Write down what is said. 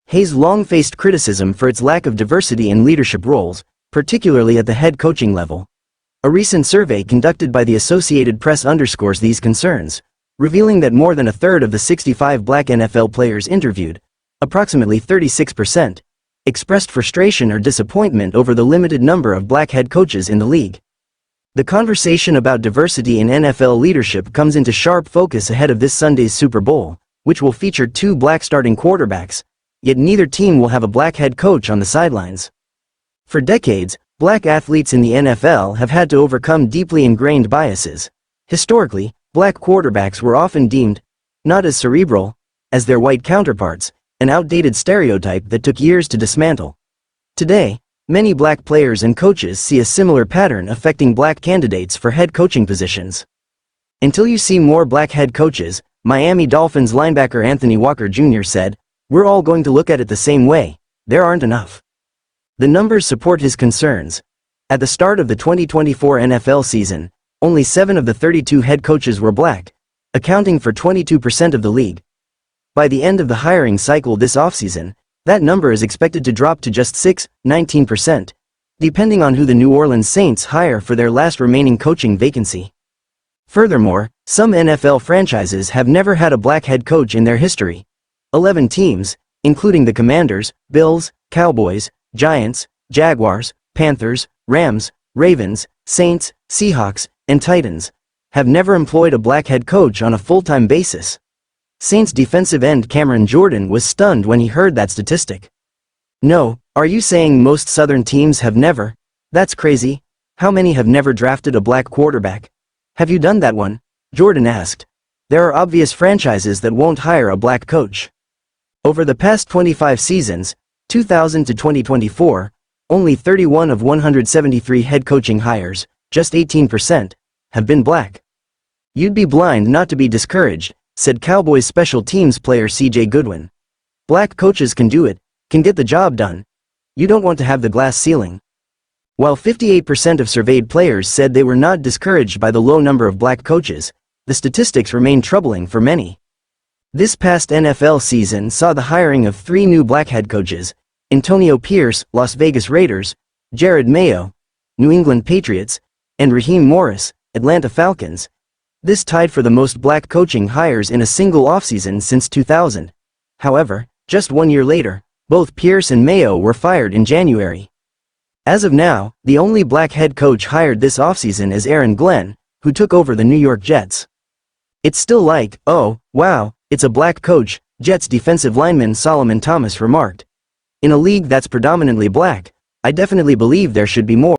Hase long faced criticism for its lack of diversity in leadership roles, particularly at the head coaching level. A recent survey conducted by the Associated Press underscores these concerns, revealing that more than a third of the 65 black NFL players interviewed, approximately 36%, expressed frustration or disappointment over the limited number of black head coaches in the league. The conversation about diversity in NFL leadership comes into sharp focus ahead of this Sunday's Super Bowl, which will feature 2 black starting quarterbacks, yet neither team will have a black head coach on the sidelines. For decades, black athletes in the NFL have had to overcome deeply ingrained biases. Historically, black quarterbacks were often deemed, not as cerebral, as their white counterparts, an outdated stereotype that took years to dismantle. Today, many black players and coaches see a similar pattern affecting black candidates for head coaching positions. Until you see more black head coaches, Miami Dolphins linebacker Anthony Walker Jr. said, "We're all going to look at it the same way, there aren't enough." The numbers support his concerns. At the start of the 2024 NFL season, only 7 of the 32 head coaches were black, accounting for 22% of the league. By the end of the hiring cycle this offseason, that number is expected to drop to just 19%, depending on who the New Orleans Saints hire for their last remaining coaching vacancy. Furthermore, some NFL franchises have never had a black head coach in their history. 11 teams, including the Commanders, Bills, Cowboys, Giants, Jaguars, Panthers, Rams, Ravens, Saints, Seahawks, and Titans, have never employed a black head coach on a full-time basis. Saints defensive end Cameron Jordan was stunned when he heard that statistic. "No, are you saying most Southern teams have never? That's crazy. How many have never drafted a black quarterback? Have you done that one?" Jordan asked. "There are obvious franchises that won't hire a black coach." Over the past 25 seasons, 2000 to 2024, only 31 of 173 head coaching hires, just 18%, have been black. "You'd be blind not to be discouraged," said Cowboys special teams player C.J. Goodwin. "Black coaches can do it, can get the job done. You don't want to have the glass ceiling." While 58% of surveyed players said they were not discouraged by the low number of black coaches, the statistics remain troubling for many. This past NFL season saw the hiring of 3 new black head coaches: Antonio Pierce, Las Vegas Raiders; Jared Mayo, New England Patriots; and Raheem Morris, Atlanta Falcons. This tied for the most black coaching hires in a single offseason since 2000. However, just 1 year later, both Pierce and Mayo were fired in January. As of now, the only black head coach hired this offseason is Aaron Glenn, who took over the New York Jets. "It's still like, oh, wow, it's a black coach," Jets defensive lineman Solomon Thomas remarked. "In a league that's predominantly black, I definitely believe there should be more."